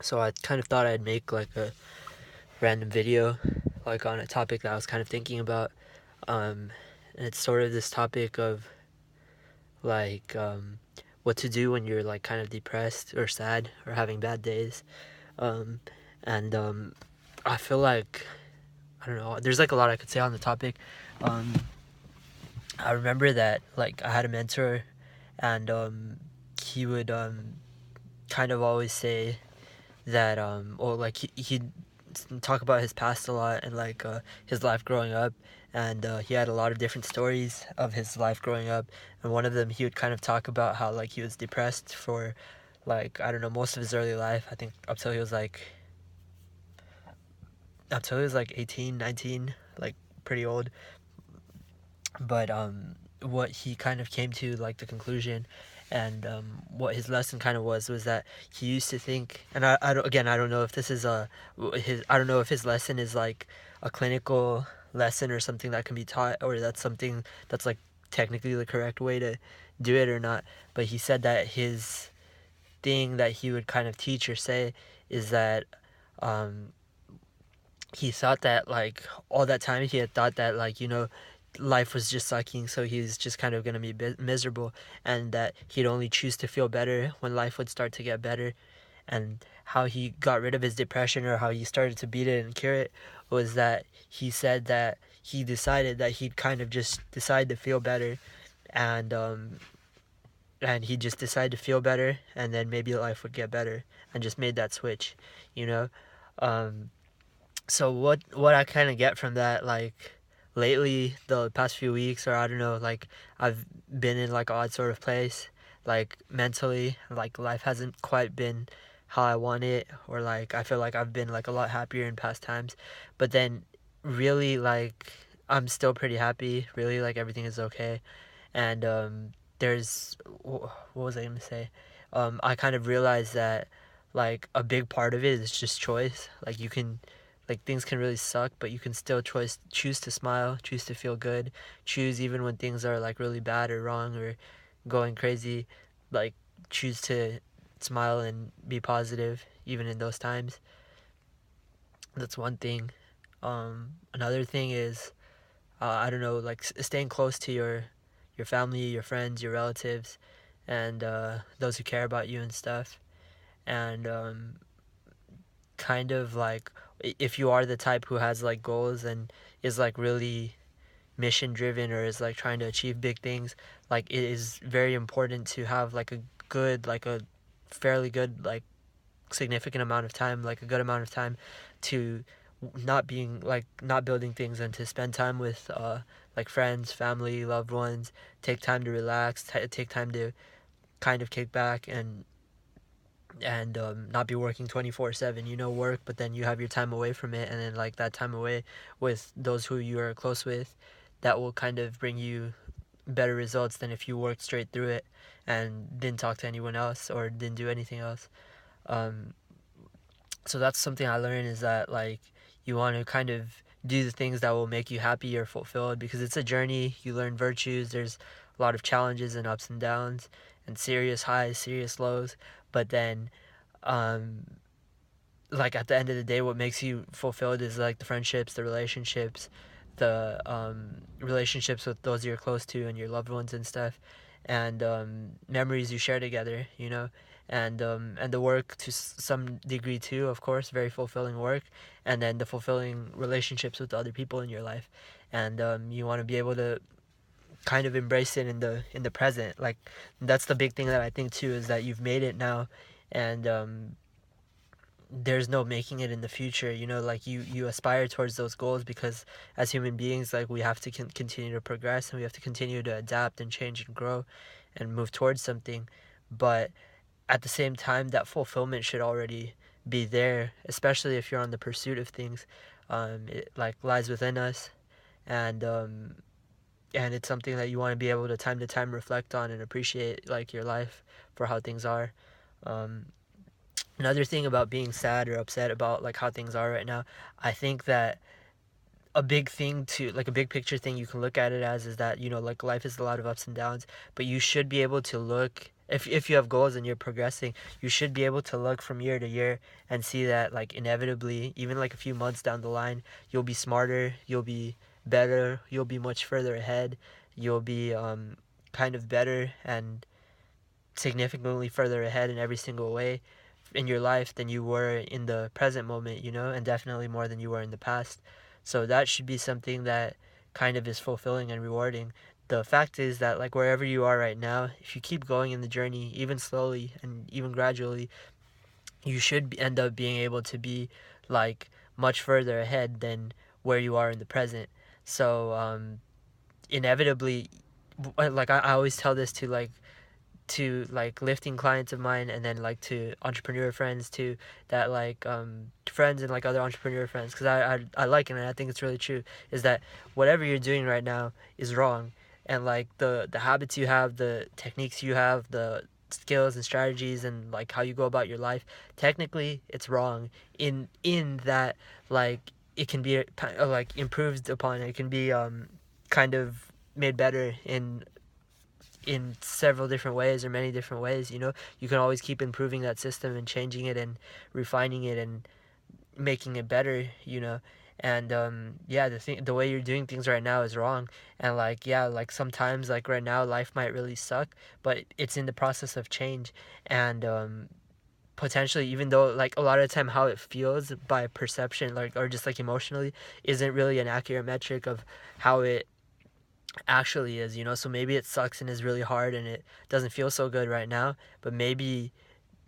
So I kind of thought I'd make like a random video, like on a topic that I was kind of thinking about. And it's sort of this topic of like what to do when you're like kind of depressed or sad or having bad days. Um, and I feel like I don't know. There's like a lot I could say on the topic. Um, I remember that like I had a mentor, and he would kind of always say that or like he'd talk about his past a lot and like his life growing up, and he had a lot of different stories of his life growing up, and one of them he would kind of talk about how like he was depressed for like I don't know most of his early life. I think up till he was like 18, 19, like pretty old. But what he kind of came to like the conclusion, and what his lesson kind of was that he used to think, and I don't know if this is I don't know if his lesson is like a clinical lesson or something that can be taught, or that's something that's like technically the correct way to do it or not. But he said that his thing that he would kind of teach or say is that um, he thought that like all that time he had thought that like life was just sucking, so he's just kind of gonna be miserable, and that he'd only choose to feel better when life would start to get better. And how he got rid of his depression, or how he started to beat it and cure it, was that he said that he decided that he'd kind of just decide to feel better, and and he just decided to feel better, and then maybe life would get better, and just made that switch, you know. Um, so what I kind of get from that, like lately, the past few weeks, or I don't know, like I've been in like odd sort of place, like mentally, like life hasn't quite been how I want it, or like I feel like I've been like a lot happier in past times, but then really like I'm still pretty happy. Really, like everything is okay, and there's what was I gonna say? I kind of realized that like a big part of it is just choice. Like you can, like things can really suck, but you can still choose to smile, choose to feel good, choose even when things are like really bad or wrong or going crazy, like choose to smile and be positive even in those times. That's one thing. Another thing is I don't know, like staying close to your family, your friends, your relatives, and those who care about you and stuff. And kind of like if you are the type who has like goals and is like really mission driven, or is like trying to achieve big things, like it is very important to have like a fairly good, like significant amount of time, like a good amount of time to not building things, and to spend time with like friends, family, loved ones, take time to relax, take time to kind of kick back, and not be working 24/7, work, but then you have your time away from it, and then like that time away with those who you are close with, that will kind of bring you better results than if you worked straight through it and didn't talk to anyone else or didn't do anything else. um, so that's something I learned, is that like you want to kind of do the things that will make you happy or fulfilled, because it's a journey. You learn virtues. There's a lot of challenges and ups and downs, and serious highs, serious lows. But then um like at the end of the day, what makes you fulfilled is like the friendships, the relationships, the relationships with those you're close to and your loved ones and stuff, and memories you share together, and the work to some degree too, of course, very fulfilling work, and then the fulfilling relationships with the other people in your life, and you want to be able to kind of embrace it in the present. Like that's the big thing that I think too, is that you've made it now, and there's no making it in the future. Like you aspire towards those goals, because as human beings, like we have to continue to progress, and we have to continue to adapt and change and grow and move towards something. But at the same time, that fulfillment should already be there, especially if you're on the pursuit of things. It like lies within us, and and it's something that you want to be able to time reflect on and appreciate, like your life for how things are. um, Another thing about being sad or upset about like how things are right now, I think that a big thing to like a big picture thing you can look at it as is that, like life is a lot of ups and downs, but you should be able to look, if you have goals and you're progressing, you should be able to look from year to year and see that like inevitably, even like a few months down the line, you'll be smarter, you'll be better, you'll be much further ahead, you'll be kind of better and significantly further ahead in every single way in your life than you were in the present moment, and definitely more than you were in the past. So that should be something that kind of is fulfilling and rewarding. The fact is that like wherever you are right now, if you keep going in the journey, even slowly and even gradually, you should end up being able to be like much further ahead than where you are in the present. So inevitably, like I always tell this to like lifting clients of mine, and then like to entrepreneur friends too, that like friends and like other entrepreneur friends, because I like it and I think it's really true, is that whatever you're doing right now is wrong, and like the habits you have, the techniques you have, the skills and strategies and like how you go about your life, technically it's wrong in that like it can be like improved upon, it can be kind of made better in several different ways or many different ways. You can always keep improving that system and changing it and refining it and making it better. And yeah, the way you're doing things right now is wrong. And like, yeah, like sometimes like right now life might really suck, but it's in the process of change. And potentially, even though like a lot of the time how it feels by perception, like, or just like emotionally, isn't really an accurate metric of how it actually is. So maybe it sucks and is really hard and it doesn't feel so good right now, but maybe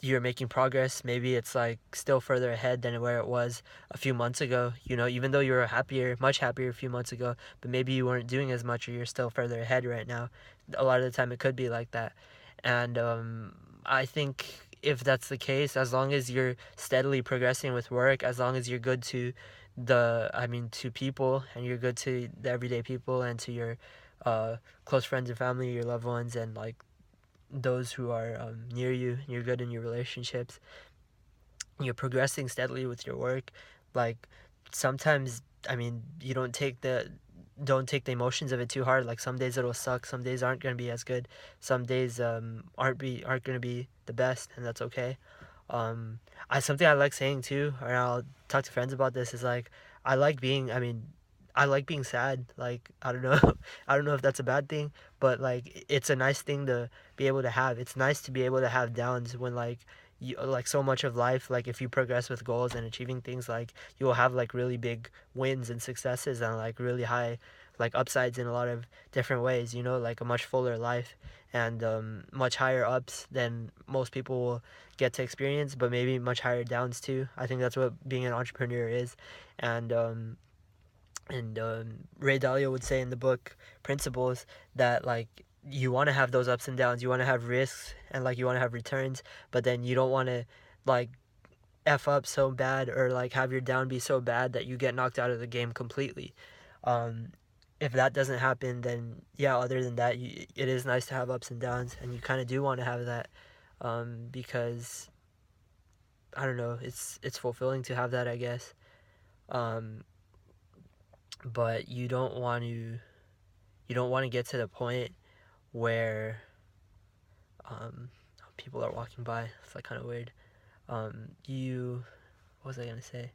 you're making progress. Maybe it's like still further ahead than where it was a few months ago, even though you were happier, much happier a few months ago, but maybe you weren't doing as much or you're still further ahead right now. A lot of the time it could be like that. And I think if that's the case, as long as you're steadily progressing with work, as long as you're good to to people, and you're good to the everyday people and to your close friends and family, your loved ones, and like those who are near you, you're good in your relationships, you're progressing steadily with your work, like sometimes, you don't take the emotions of it too hard. Like some days it'll suck, some days aren't going to be as good, some days aren't going to be the best, and that's okay. I something I like saying too, or I'll talk to friends about this, is like I like being I like being sad. Like I don't know I don't know if that's a bad thing, but like it's a nice thing to be able to have. It's nice to be able to have downs when like you, like so much of life, like if you progress with goals and achieving things, like you will have like really big wins and successes and like really high like upsides in a lot of different ways, like a much fuller life and much higher ups than most people will get to experience, but maybe much higher downs too. I think that's what being an entrepreneur is. And Ray Dalio would say in the book Principles that like you want to have those ups and downs, you want to have risks, and like you want to have returns, but then you don't want to like f up so bad or like have your down be so bad that you get knocked out of the game completely. um, if that doesn't happen, then yeah, other than that, it is nice to have ups and downs, and you kind of do want to have that, because I don't know, it's fulfilling to have that, I guess. um, but you don't want to get to the point where um, people are walking by. It's like kind of weird. You what was I gonna say?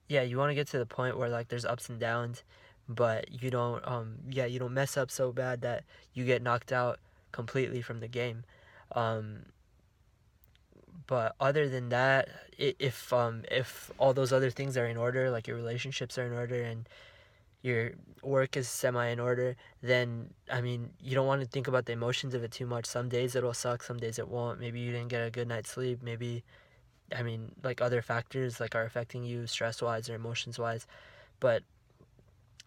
Yeah, you want to get to the point where like there's ups and downs, but you don't mess up so bad that you get knocked out completely from the game. Um, but other than that, if all those other things are in order, like your relationships are in order and your work is semi in order, then you don't want to think about the emotions of it too much. Some days it'll suck, some days it won't. Maybe you didn't get a good night's sleep. Maybe like other factors like are affecting you stress wise or emotions wise. But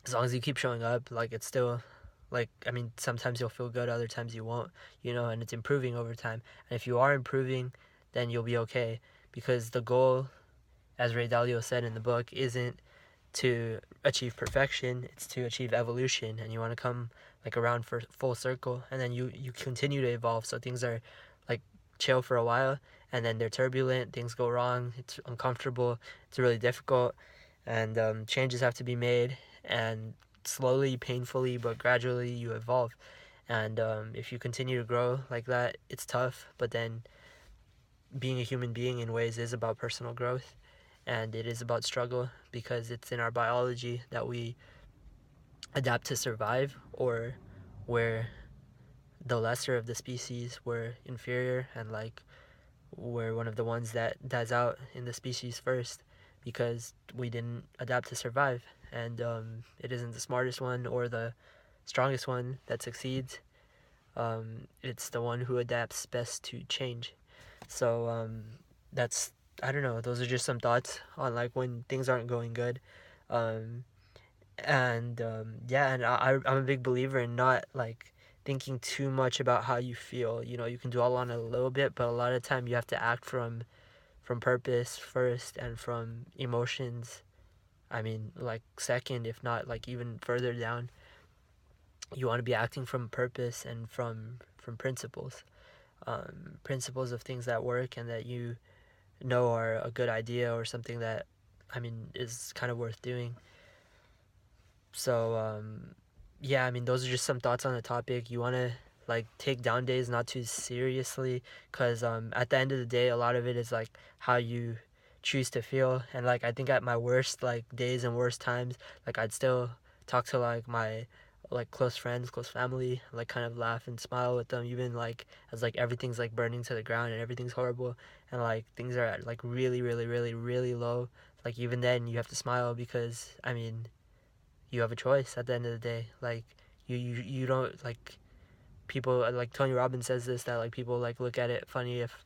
as long as you keep showing up, like it's still like sometimes you'll feel good, other times you won't, and it's improving over time. And if you are improving, then you'll be okay, because the goal, as Ray Dalio said in the book, isn't to achieve perfection, it's to achieve evolution. And you want to come like around for full circle, and then you continue to evolve. So things are like chill for a while, and then they're turbulent, things go wrong, it's uncomfortable, it's really difficult, and changes have to be made, and slowly, painfully, but gradually you evolve. And if you continue to grow like that, it's tough, but then being a human being in ways is about personal growth, and it is about struggle, because it's in our biology that we adapt to survive, or where the lesser of the species were inferior, and like we're one of the ones that dies out in the species first, because we didn't adapt to survive. And it isn't the smartest one or the strongest one that succeeds. It's the one who adapts best to change. So that's, I don't know, those are just some thoughts on like when things aren't going good. Um, and yeah, and I'm a big believer in not like thinking too much about how you feel. You know, you can dwell on it a little bit, but a lot of time you have to act from purpose first, and from emotions, I mean, like second, if not like even further down. You want to be acting from purpose and from principles, principles of things that work and that you know are a good idea, or something that, I mean, is kind of worth doing. So yeah, I mean, those are just some thoughts on the topic. You want to like take down days not too seriously, because at the end of the day, a lot of it is like how you choose to feel. And like I think at my worst like days and worst times, like I'd still talk to like my like close friends, close family, like kind of laugh and smile with them, even like as like everything's like burning to the ground and everything's horrible, and like things are at like really really really really low. Like even then you have to smile, because I mean, you have a choice at the end of the day. Like you don't like, people like Tony Robbins says this, that like people like look at it funny if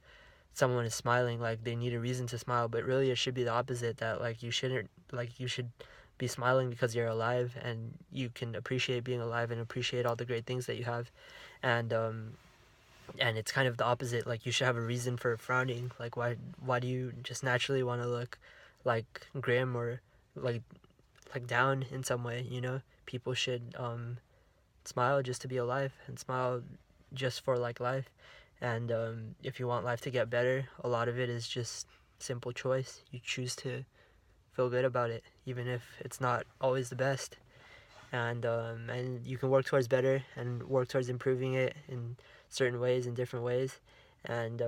someone is smiling, like they need a reason to smile, but really it should be the opposite, that like you shouldn't, like you should be smiling because you're alive, and you can appreciate being alive and appreciate all the great things that you have. And and it's kind of the opposite, like you should have a reason for frowning. Like why do you just naturally want to look like grim, or like down in some way, you know? People should smile just to be alive, and smile just for like life. And if you want life to get better, a lot of it is just simple choice. You choose to feel good about it, even if it's not always the best. And you can work towards better and work towards improving it in certain ways, in different ways. And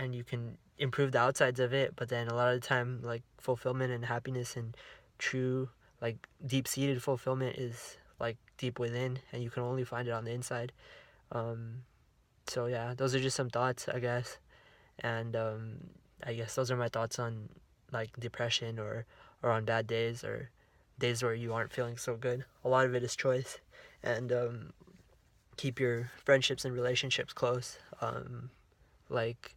you can improve the outsides of it, but then a lot of the time, like fulfillment and happiness and true like deep-seated fulfillment is like deep within, and you can only find it on the inside. So yeah, those are just some thoughts, I guess. And I guess those are my thoughts on like depression, or on bad days, or days where you aren't feeling so good. A lot of it is choice. And keep your friendships and relationships close. Like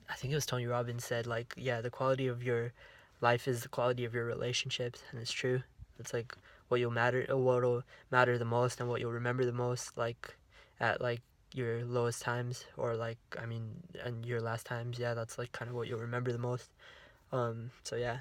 I think it was Tony Robbins said, like, yeah, the quality of your life is the quality of your relationships, and it's true. It's like what'll matter the most, and what you'll remember the most, like at like your lowest times, or like, I mean, and your last times. Yeah, that's like kind of what you'll remember the most. So yeah,